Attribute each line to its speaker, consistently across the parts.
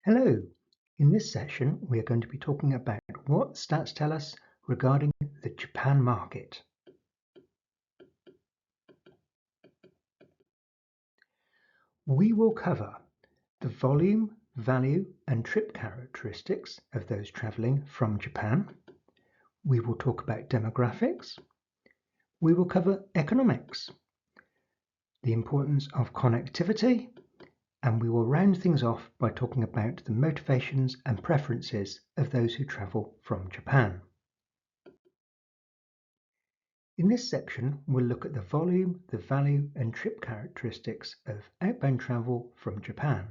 Speaker 1: Hello. In this session, we are going to be talking about what stats tell us regarding the Japan market. We will cover the volume, value, and trip characteristics of those traveling from Japan. We will talk about demographics. We will cover economics, the importance of connectivity, and we will round things off by talking about the motivations and preferences of those who travel from Japan. In this section, we'll look at the volume, the value, and trip characteristics of outbound travel from Japan.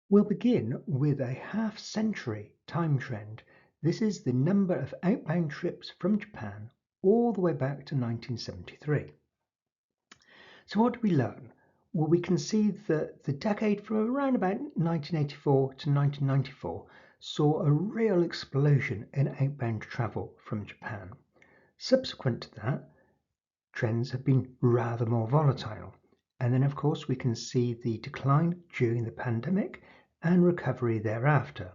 Speaker 1: We'll begin with a half-century time trend. This is the number of outbound trips from Japan all the way back to 1973. So what do we learn? Well, we can see that the decade from around about 1984 to 1994 saw a real explosion in outbound travel from Japan. Subsequent to that, trends have been rather more volatile. And then, of course, we can see the decline during the pandemic and recovery thereafter.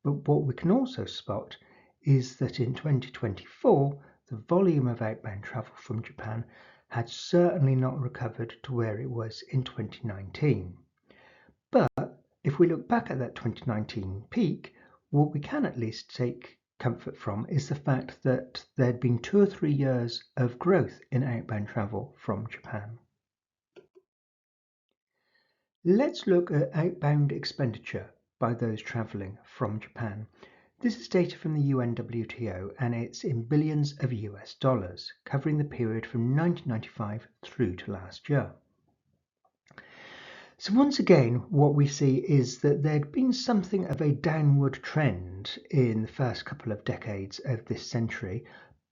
Speaker 1: But what we can also spot is that in 2024, the volume of outbound travel from Japan had certainly not recovered to where it was in 2019. But if we look back at that 2019 peak, what we can at least take comfort from is the fact that there'd been 2 or 3 years of growth in outbound travel from Japan. Let's look at outbound expenditure by those travelling from Japan. This is data from the UNWTO and it's in billions of US dollars, covering the period from 1995 through to last year. So once again, what we see is that there'd been something of a downward trend in the first couple of decades of this century,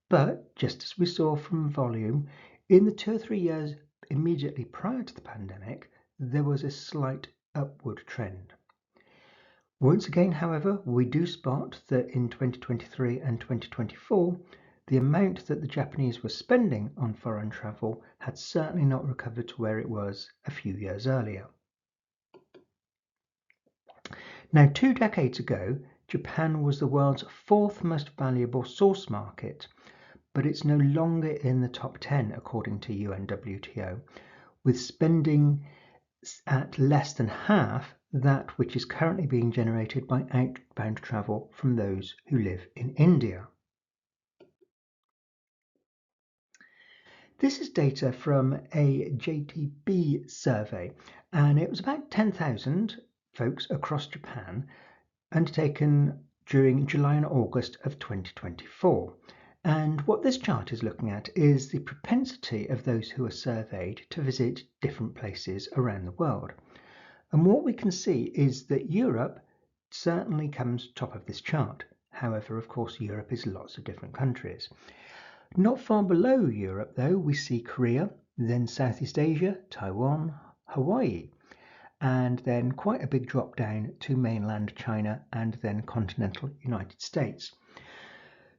Speaker 1: but just as we saw from volume, in the 2 or 3 years immediately prior to the pandemic, there was a slight upward trend. Once again, however, we do spot that in 2023 and 2024, the amount that the Japanese were spending on foreign travel had certainly not recovered to where it was a few years earlier. Now, 2 decades ago, Japan was the world's 4th most valuable source market, but it's no longer in the top 10 according to UNWTO, with spending at less than half that which is currently being generated by outbound travel from those who live in India. This is data from a JTB survey, and it was about 10,000 folks across Japan undertaken during July and August of 2024. And what this chart is looking at is the propensity of those who are surveyed to visit different places around the world. And what we can see is that Europe certainly comes top of this chart. However, of course, Europe is lots of different countries. Not far below Europe, though, we see Korea, then Southeast Asia, Taiwan, Hawaii, and then quite a big drop down to mainland China and then continental United States.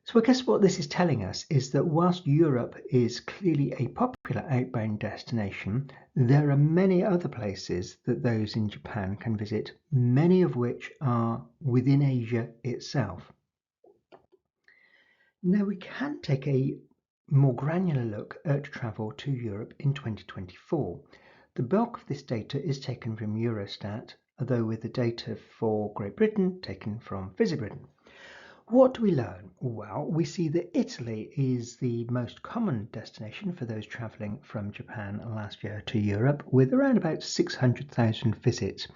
Speaker 1: So I guess what this is telling us is that whilst Europe is clearly a popular outbound destination, there are many other places that those in Japan can visit, many of which are within Asia itself. Now we can take a more granular look at travel to Europe in 2024. The bulk of this data is taken from Eurostat, although with the data for Great Britain taken from Visibritain. What do we learn? Well, we see that Italy is the most common destination for those travelling from Japan last year to Europe, with around about 600,000 visits,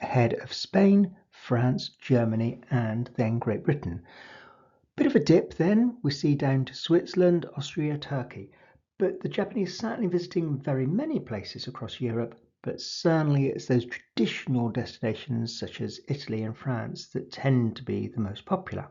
Speaker 1: ahead of Spain, France, Germany, and then Great Britain. Bit of a dip then we see down to Switzerland, Austria, Turkey, but the Japanese certainly visiting very many places across Europe, but certainly it's those traditional destinations such as Italy and France that tend to be the most popular.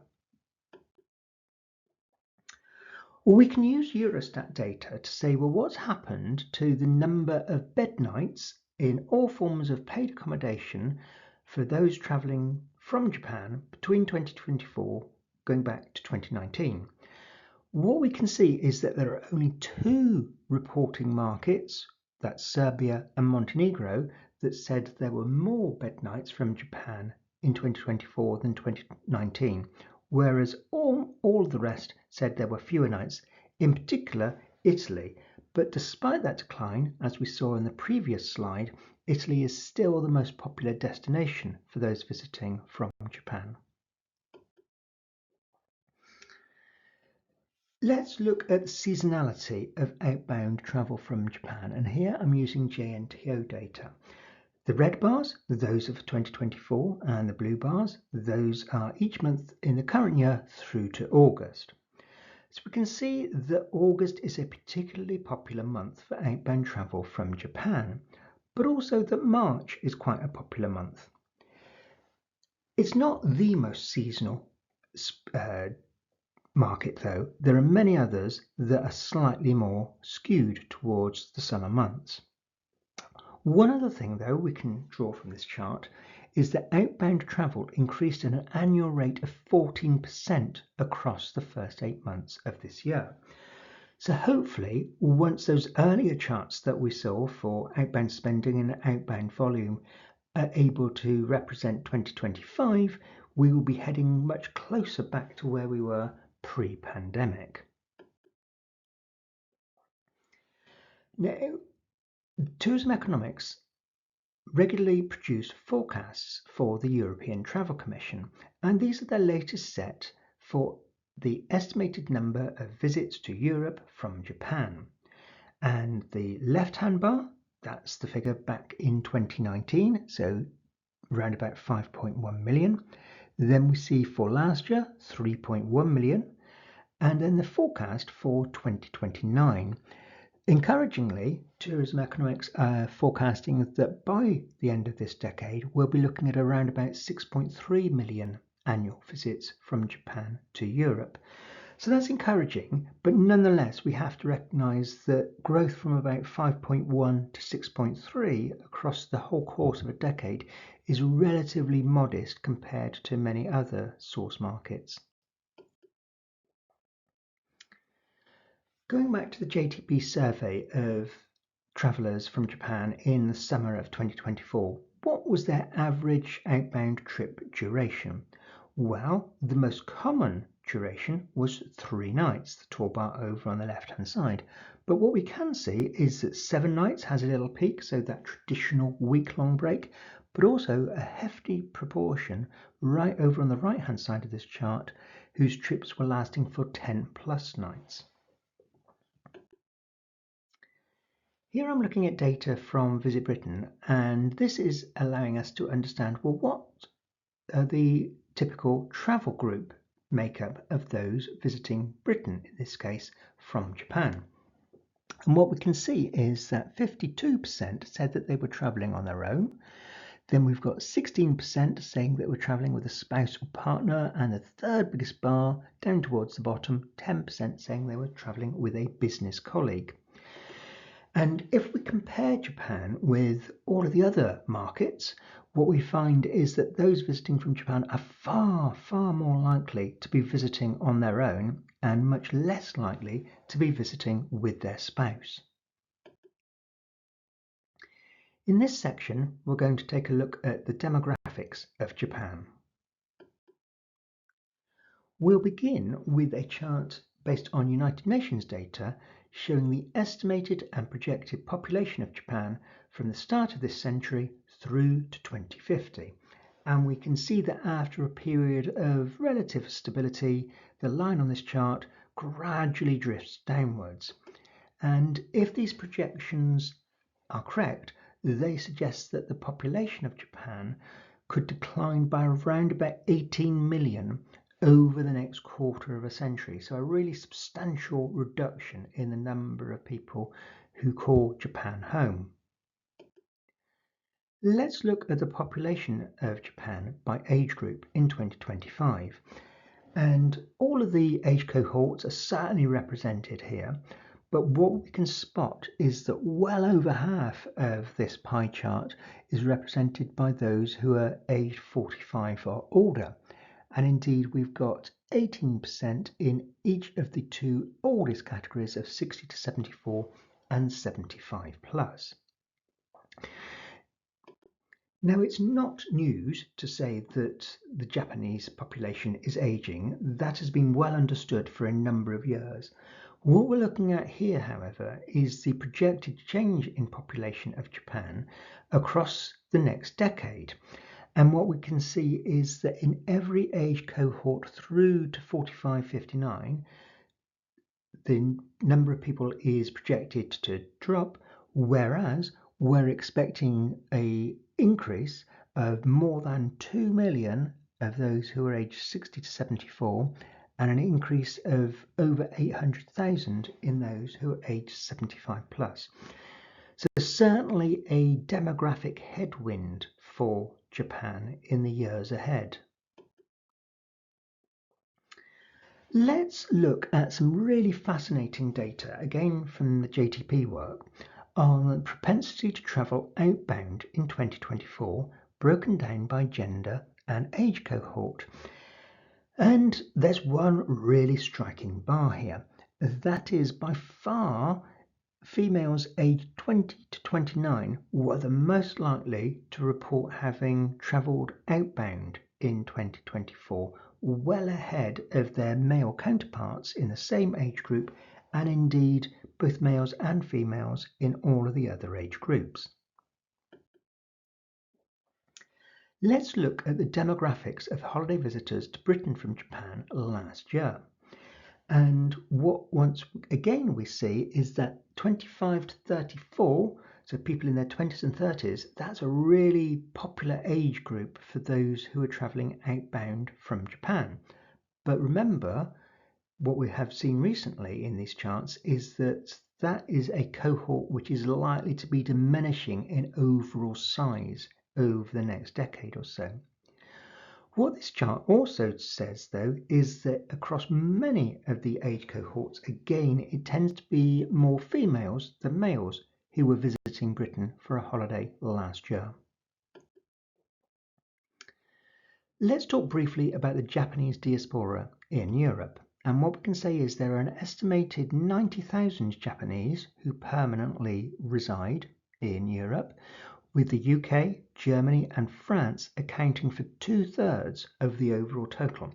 Speaker 1: We can use Eurostat data to say, well, what's happened to the number of bed nights in all forms of paid accommodation for those travelling from Japan between 2024 going back to 2019. What we can see is that there are only 2 reporting markets, that's Serbia and Montenegro, that said there were more bed nights from Japan in 2024 than 2019, whereas all the rest said there were fewer nights, in particular Italy. But despite that decline, as we saw in the previous slide, Italy is still the most popular destination for those visiting from Japan. Let's look at the seasonality of outbound travel from Japan, and here I'm using JNTO data. The red bars, those are for 2024, and the blue bars, those are each month in the current year through to August. So we can see that August is a particularly popular month for outbound travel from Japan, but also that March is quite a popular month. It's not the most seasonal market though. There are many others that are slightly more skewed towards the summer months. One other thing though we can draw from this chart is that outbound travel increased at an annual rate of 14% across the first 8 months of this year. So hopefully once those earlier charts that we saw for outbound spending and outbound volume are able to represent 2025, we will be heading much closer back to where we were pre-pandemic. Now, Tourism Economics regularly produce forecasts for the European Travel Commission, and these are their latest set for the estimated number of visits to Europe from Japan. And the left-hand bar, that's the figure back in 2019, so around about 5.1 million. Then we see for last year 3.1 million, and then the forecast for 2029. Encouragingly, Tourism Economics are forecasting that by the end of this decade, we'll be looking at around about 6.3 million annual visits from Japan to Europe. So that's encouraging, but nonetheless, we have to recognise that growth from about 5.1 to 6.3 across the whole course of a decade is relatively modest compared to many other source markets. Going back to the JTB survey of travellers from Japan in the summer of 2024, what was their average outbound trip duration? Well, the most common duration was 3 nights, the tall bar over on the left hand side. But what we can see is that 7 nights has a little peak, so that traditional week-long break, but also a hefty proportion right over on the right hand side of this chart whose trips were lasting for 10 plus nights. Here I'm looking at data from Visit Britain, and this is allowing us to understand, well, what are the typical travel group makeup of those visiting Britain, in this case from Japan. And what we can see is that 52% said that they were travelling on their own. Then we've got 16% saying that we're travelling with a spouse or partner, and the third biggest bar down towards the bottom, 10% saying they were travelling with a business colleague. And if we compare Japan with all of the other markets, what we find is that those visiting from Japan are far, far more likely to be visiting on their own and much less likely to be visiting with their spouse. In this section, we're going to take a look at the demographics of Japan. We'll begin with a chart based on United Nations data showing the estimated and projected population of Japan from the start of this century through to 2050. And we can see that after a period of relative stability, the line on this chart gradually drifts downwards. And if these projections are correct, they suggest that the population of Japan could decline by around about 18 million over the next quarter of a century. So a really substantial reduction in the number of people who call Japan home. Let's look at the population of Japan by age group in 2025. And all of the age cohorts are certainly represented here. But what we can spot is that well over half of this pie chart is represented by those who are aged 45 or older. And indeed, we've got 18% in each of the two oldest categories of 60 to 74 and 75 plus. Now, it's not news to say that the Japanese population is aging. That has been well understood for a number of years. What we're looking at here, however, is the projected change in population of Japan across the next decade. And what we can see is that in every age cohort through to 45-59, the number of people is projected to drop, whereas we're expecting an increase of more than 2 million of those who are aged 60 to 74 and an increase of over 800,000 in those who are aged 75 plus. So certainly a demographic headwind for Japan in the years ahead. Let's look at some really fascinating data, again from the JTP work, on the propensity to travel outbound in 2024, broken down by gender and age cohort. And there's one really striking bar here. That is, by far, females aged 20 to 29 were the most likely to report having travelled outbound in 2024, well ahead of their male counterparts in the same age group, and indeed both males and females in all of the other age groups. Let's look at the demographics of holiday visitors to Britain from Japan last year. And what once again we see is that 25 to 34, so people in their 20s and 30s, that's a really popular age group for those who are travelling outbound from Japan. But remember, what we have seen recently in these charts is that that is a cohort which is likely to be diminishing in overall size over the next decade or so. What this chart also says, though, is that across many of the age cohorts, again, it tends to be more females than males who were visiting Britain for a holiday last year. Let's talk briefly about the Japanese diaspora in Europe. And what we can say is there are an estimated 90,000 Japanese who permanently reside in Europe, with the UK, Germany and France accounting for 2/3 of the overall total.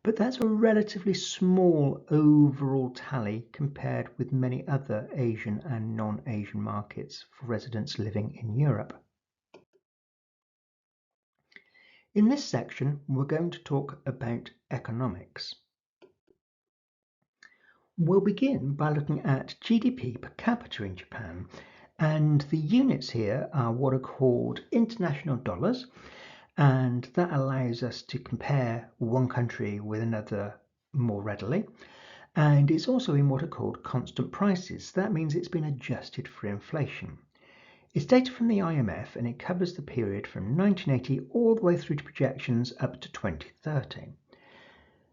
Speaker 1: But that's a relatively small overall tally compared with many other Asian and non-Asian markets for residents living in Europe. In this section, we're going to talk about economics. We'll begin by looking at GDP per capita in Japan. And the units here are what are called international dollars, and that allows us to compare one country with another more readily. And it's also in what are called constant prices. That means it's been adjusted for inflation. It's data from the IMF, and it covers the period from 1980 all the way through to projections up to 2030.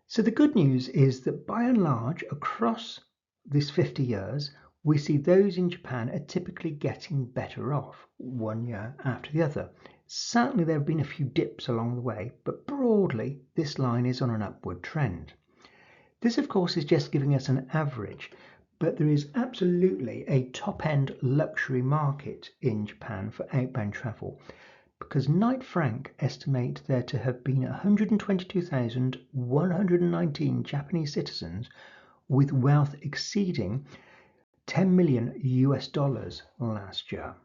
Speaker 1: So the good news is that by and large, across this 50 years, we see those in Japan are typically getting better off one year after the other. Certainly there have been a few dips along the way, but broadly this line is on an upward trend. This of course is just giving us an average, but there is absolutely a top-end luxury market in Japan for outbound travel, because Knight Frank estimate there to have been 122,119 Japanese citizens with wealth exceeding $10 million last year.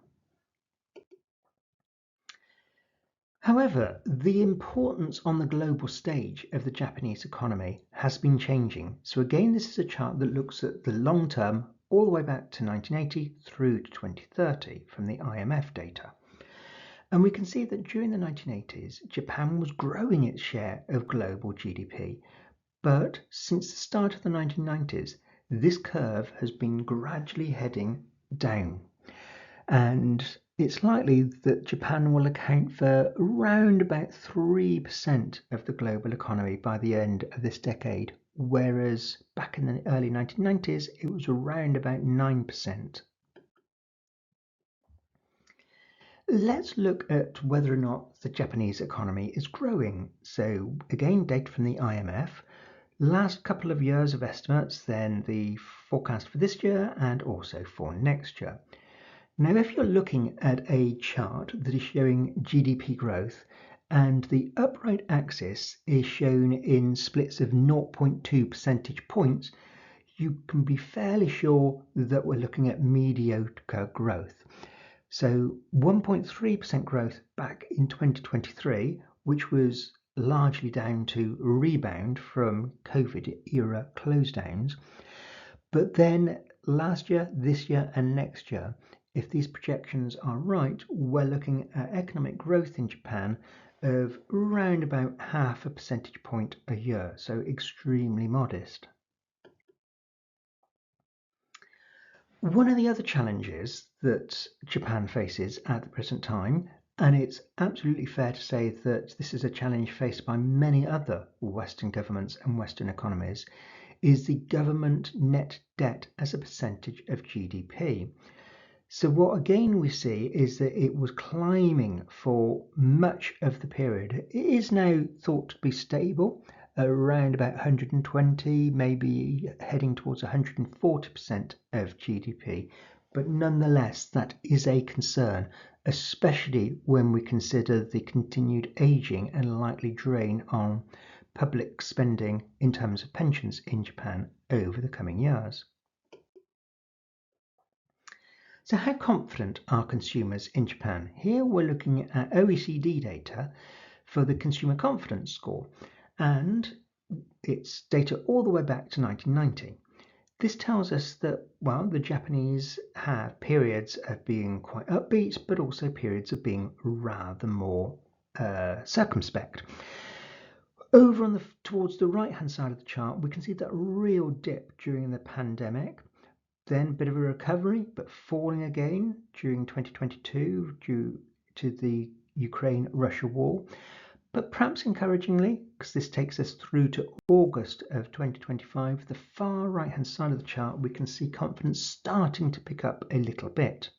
Speaker 1: However, the importance on the global stage of the Japanese economy has been changing. So again, this is a chart that looks at the long term all the way back to 1980 through to 2030 from the IMF data. And we can see that during the 1980s, Japan was growing its share of global GDP. But since the start of the 1990s, this curve has been gradually heading down. And it's likely that Japan will account for around about 3% of the global economy by the end of this decade, whereas back in the early 1990s, it was around about 9%. Let's look at whether or not the Japanese economy is growing. So again, data from the IMF. Last couple of years of estimates, then the forecast for this year and also for next year. Now, if you're looking at a chart that is showing GDP growth and the upright axis is shown in splits of 0.2 percentage points, you can be fairly sure that we're looking at mediocre growth. So 1.3% growth back in 2023, which was largely down to rebound from COVID era close downs. But then last year, this year, and next year, if these projections are right, we're looking at economic growth in Japan of around about 0.5 percentage point a year, so extremely modest. One of the other challenges that Japan faces at the present time, and it's absolutely fair to say that this is a challenge faced by many other Western governments and Western economies, is the government net debt as a percentage of GDP. So what again we see is that it was climbing for much of the period. It is now thought to be stable, around about 120, maybe heading towards 140% of GDP. But nonetheless, that is a concern, especially when we consider the continued aging and likely drain on public spending in terms of pensions in Japan over the coming years. So how confident are consumers in Japan? Here we're looking at OECD data for the consumer confidence score, and it's data all the way back to 1990. This tells us that, well, the Japanese have periods of being quite upbeat, but also periods of being rather more circumspect. Over towards the right-hand side of the chart, we can see that real dip during the pandemic, then a bit of a recovery, but falling again during 2022 due to the Ukraine-Russia war. But perhaps encouragingly, because this takes us through to August of 2025, the far right-hand side of the chart, we can see confidence starting to pick up a little bit.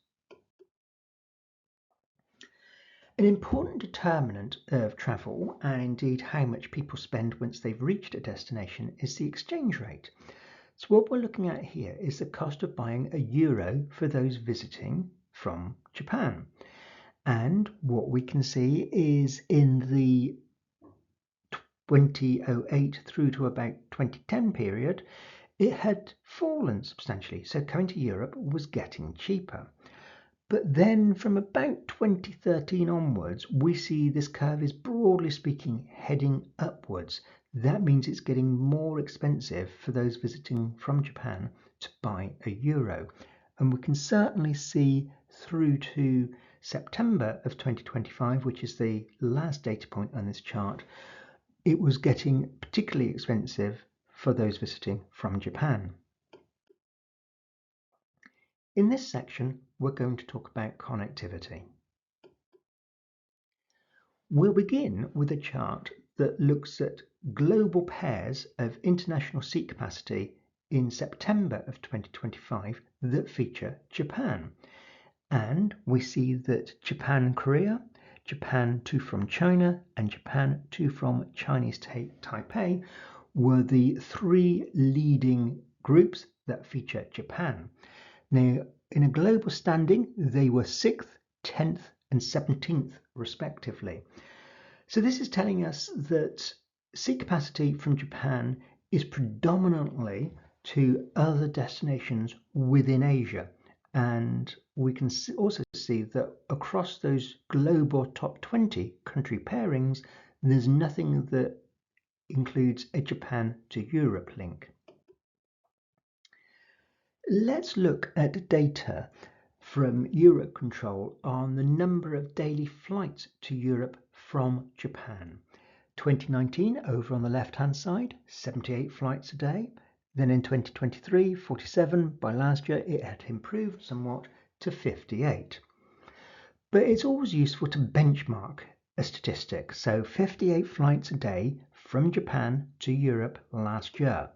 Speaker 1: An important determinant of travel, and indeed how much people spend once they've reached a destination, is the exchange rate. So what we're looking at here is the cost of buying a euro for those visiting from Japan. And what we can see is in the 2008 through to about 2010 period, it had fallen substantially. So coming to Europe was getting cheaper. But then from about 2013 onwards, we see this curve is broadly speaking heading upwards. That means it's getting more expensive for those visiting from Japan to buy a euro. And we can certainly see through to September of 2025, which is the last data point on this chart, it was getting particularly expensive for those visiting from Japan. In this section, we're going to talk about connectivity. We'll begin with a chart that looks at global pairs of international seat capacity in September of 2025 that feature Japan. And we see that Japan-Korea, Japan to from China, and Japan to from Chinese Taipei were the three leading groups that feature Japan. Now, in a global standing, they were 6th, 10th, and 17th, respectively. So this is telling us that seat capacity from Japan is predominantly to other destinations within Asia. And we can also see that across those global top 20 country pairings, there's nothing that includes a Japan to Europe link. Let's look at data from Eurocontrol on the number of daily flights to Europe from Japan. 2019, over on the left-hand side, 78 flights a day. Then in 2023, 47. By last year, it had improved somewhat to 58. But it's always useful to benchmark a statistic. So 58 flights a day from Japan to Europe last year.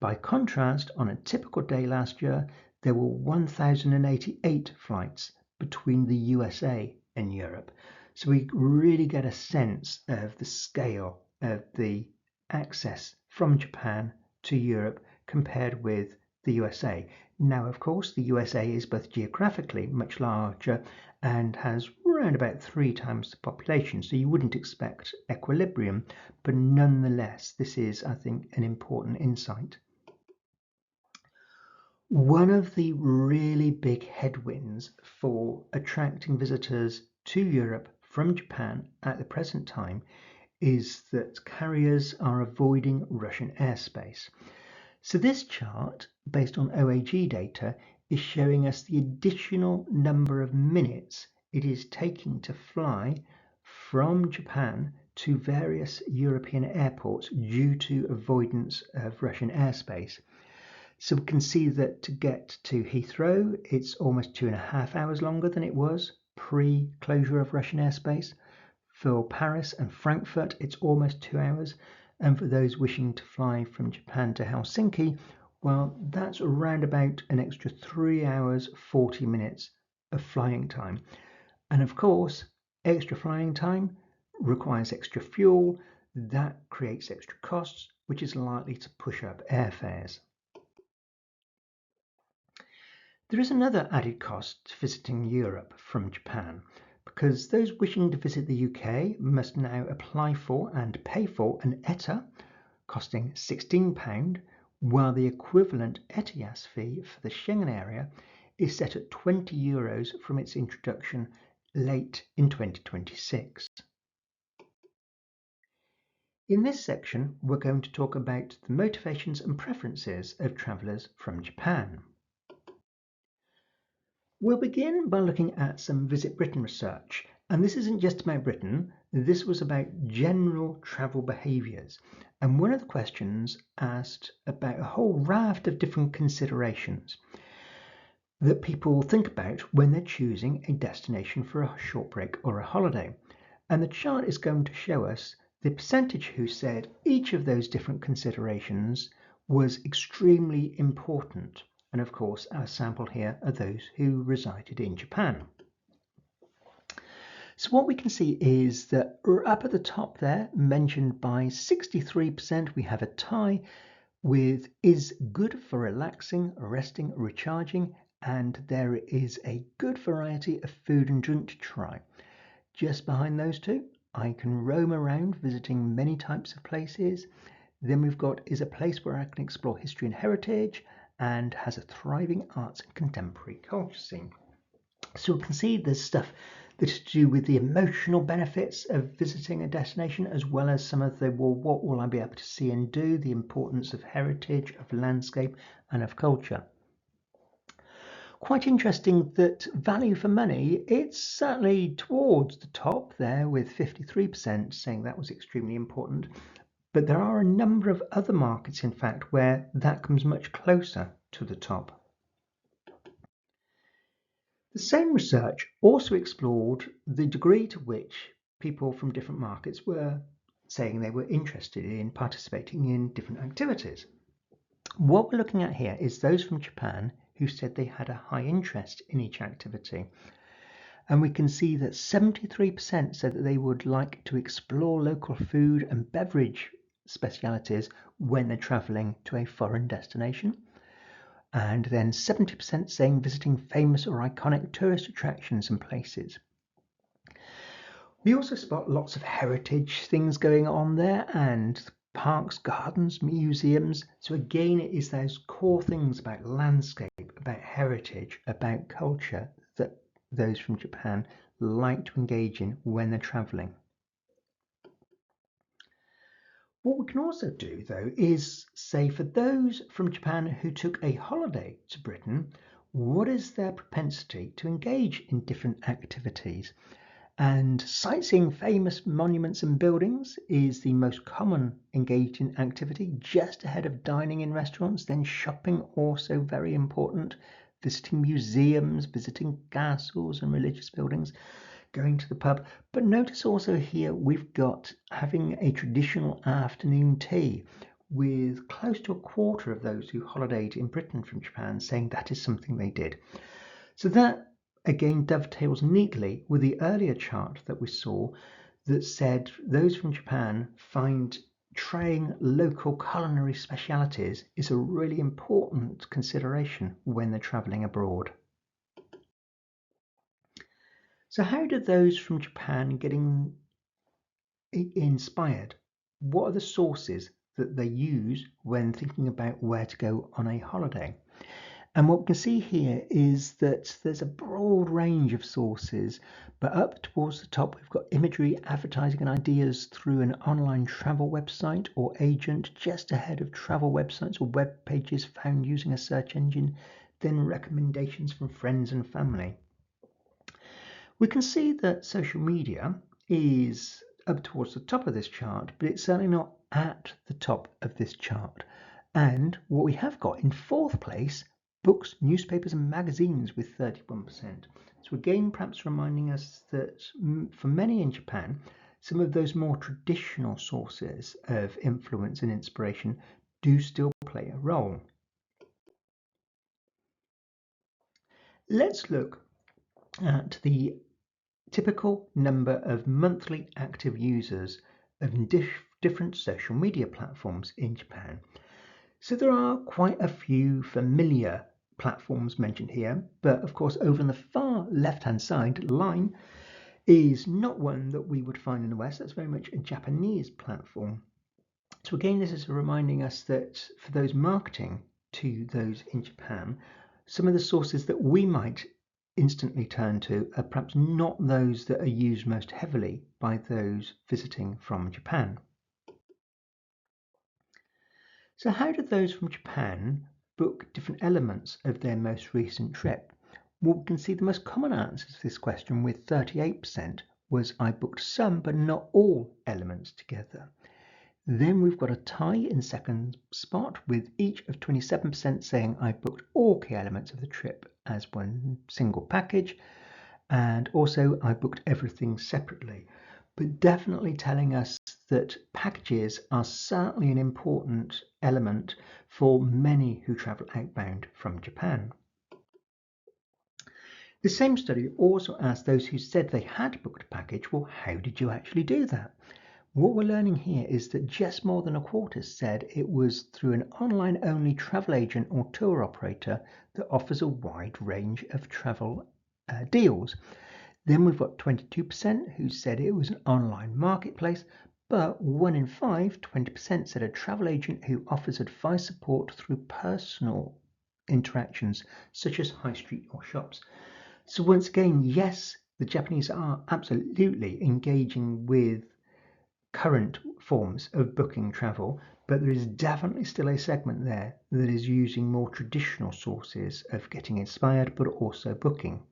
Speaker 1: By contrast, on a typical day last year, there were 1,088 flights between the USA and Europe. So we really get a sense of the scale of the access from Japan to Europe compared with the USA. Now, of course, the USA is both geographically much larger and has around about 3 times the population, so you wouldn't expect equilibrium, but nonetheless, this is, I think, an important insight. One of the really big headwinds for attracting visitors to Europe from Japan at the present time is that carriers are avoiding Russian airspace. So this chart, based on OAG data, is showing us the additional number of minutes it is taking to fly from Japan to various European airports due to avoidance of Russian airspace. So we can see that to get to Heathrow, it's almost 2.5 hours longer than it was pre-closure of Russian airspace. For Paris and Frankfurt, it's almost 2 hours. And for those wishing to fly from Japan to Helsinki, well, that's around about an extra 3 hours, 40 minutes of flying time. And of course, extra flying time requires extra fuel. That creates extra costs, which is likely to push up airfares. There is another added cost to visiting Europe from Japan, because those wishing to visit the UK must now apply for and pay for an ETOA, costing £16, while the equivalent ETIAS fee for the Schengen area is set at €20 from its introduction late in 2026. In this section, we're going to talk about the motivations and preferences of travellers from Japan. We'll begin by looking at some Visit Britain research, and this isn't just about Britain, this was about general travel behaviours, and one of the questions asked about a whole raft of different considerations that people think about when they're choosing a destination for a short break or a holiday. And the chart is going to show us the percentage who said each of those different considerations was extremely important. And of course, our sample here are those who resided in Japan. So what we can see is that up at the top there, mentioned by 63%, we have a tie with is good for relaxing, resting, recharging, and there is a good variety of food and drink to try. Just behind those two, I can roam around visiting many types of places. Then we've got is a place where I can explore history and heritage, and has a thriving arts and contemporary culture scene. So we can see there's stuff that is to do with the emotional benefits of visiting a destination, as well as some of the, well, what will I be able to see and do, the importance of heritage, of landscape, and of culture. Quite interesting that value for money, it's certainly towards the top there with 53% saying that was extremely important. But there are a number of other markets, in fact, where that comes much closer to the top. The same research also explored the degree to which people from different markets were saying they were interested in participating in different activities. What we're looking at here is those from Japan who said they had a high interest in each activity. And we can see that 73% said that they would like to explore local food and beverage specialities when they're travelling to a foreign destination. And then 70% saying visiting famous or iconic tourist attractions and places. We also spot lots of heritage things going on there, and parks, gardens, museums. So again, it is those core things about landscape, about heritage, about culture that those from Japan like to engage in when they're travelling. What we can also do, though, is say for those from Japan who took a holiday to Britain, what is their propensity to engage in different activities? And sightseeing famous monuments and buildings is the most common engaged in activity, just ahead of dining in restaurants. Then shopping, also very important, visiting museums, visiting castles and religious buildings, going to the pub. But notice also here we've got having a traditional afternoon tea, with close to a quarter of those who holidayed in Britain from Japan saying that is something they did. So that again dovetails neatly with the earlier chart that we saw that said those from Japan find trying local culinary specialities is a really important consideration when they're traveling abroad. So how do those from Japan get inspired? What are the sources that they use when thinking about where to go on a holiday? And what we can see here is that there's a broad range of sources, but up towards the top we've got imagery, advertising and ideas through an online travel website or agent, just ahead of travel websites or web pages found using a search engine, then recommendations from friends and family. We can see that social media is up towards the top of this chart, but it's certainly not at the top of this chart. And what we have got in fourth place, books, newspapers and magazines with 31%. So again, perhaps reminding us that for many in Japan, some of those more traditional sources of influence and inspiration do still play a role. Let's look at the typical number of monthly active users of different social media platforms in Japan. So there are quite a few familiar platforms mentioned here, but of course over on the far left-hand side, Line is not one that we would find in the West. That's very much a Japanese platform. So again, this is reminding us that for those marketing to those in Japan, some of the sources that we might instantly turn to are perhaps not those that are used most heavily by those visiting from Japan. So how do those from Japan book different elements of their most recent trip? Well, we can see the most common answer to this question with 38% was I booked some but not all elements together. Then we've got a tie in second spot with each of 27% saying I booked all key elements of the trip as one single package, and also I booked everything separately, but definitely telling us that packages are certainly an important element for many who travel outbound from Japan. The same study also asked those who said they had booked a package, well, how did you actually do that? What we're learning here is that just more than a quarter said it was through an online-only travel agent or tour operator that offers a wide range of travel deals. Then we've got 22% who said it was an online marketplace, but 1 in 5, 20% said a travel agent who offers advice support through personal interactions such as high street or shops. So once again, yes, the Japanese are absolutely engaging with current forms of booking travel, but there is definitely still a segment there that is using more traditional sources of getting inspired but also booking.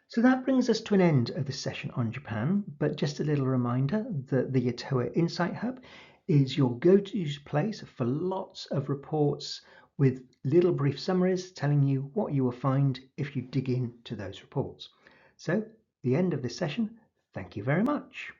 Speaker 1: So that brings us to an end of this session on Japan, but just a little reminder that the ETOA Insight Hub is your go-to place for lots of reports with little brief summaries telling you what you will find if you dig into those reports. So, the end of this session. Thank you very much.